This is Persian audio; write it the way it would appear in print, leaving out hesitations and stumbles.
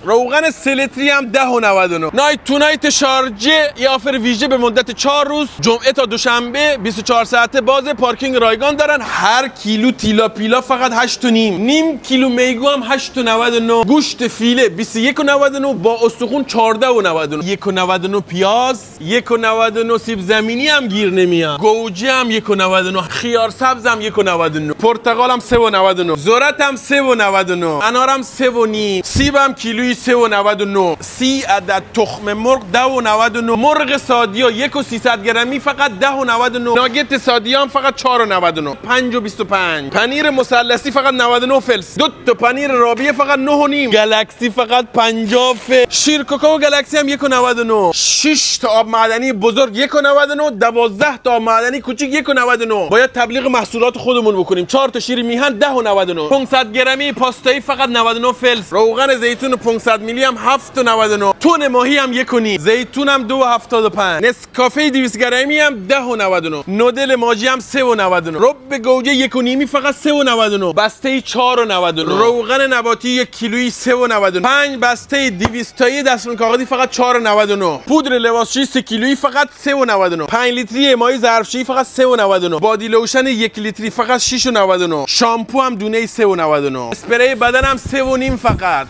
روغن 3 لیتری هم 10.99. نایت تو نایت شارجه یه آفر ویژه به مدت 4 روز، جمعه تا دوشنبه 24 ساعته باز. پارکینگ رایگان دارن. هر کیلو تیلا پیلا فقط 8.5. نیم کیلو میگو هم 8.99. گوشت فیله 21.99 با استخون 14.99. 1.99 پیاز، 1.99 سیب زمینی هم گیر نمیاد. گوجه هم 1.99. خیار سبز هم 1.99. پرتقال هم 3.99. ذرت هم 3.99. انار هم 3.5. سیب هم کیلویی 3.99. 30 عدد تخم مرغ 10.99. مرغ سادیا 1.300 گرمی فقط 10.99. ناگت سادیا هم فقط 4.99. 5.25. پنیر مثلثی فقط 99 فلس. 2 تا پنیر رابیه فقط 9.5. گلکسی فقط 50 فلس. شیر کوکو گلکسی هم 1.99. 6 تا آب معدنی بزرگ 1.99. 12 تا آب معدنی کوچیک 1.99. باید تبلیغ محصولات خودمون بکنیم. 4 تا شیر میهن 10.99. 500 گرمی پاستایی فقط 99 فلس. روغن زیتون 500 میلی هم 7.99. تون ماهی هم 1.5. زیتون هم 2.75. نسکافه 200 گرمی هم 10.99. نودل ماجی هم 3.99. رب گوجه 1.5 فقط 3.99. بسته 4.99. روغن نباتی 1 کیلویی 3.99. 5 بسته 200 تایی دستمال کاغذی فقط 4.99. پودر لباسشویی 3 کیلویی فقط 3.99. 5 لیتری ماهی ظرفشویی فقط 3.99. بادی لوشن 1 لیتری فقط 6.99. شامپو هم دونه 3.99. اسپری بدن هم 3.5 فقط.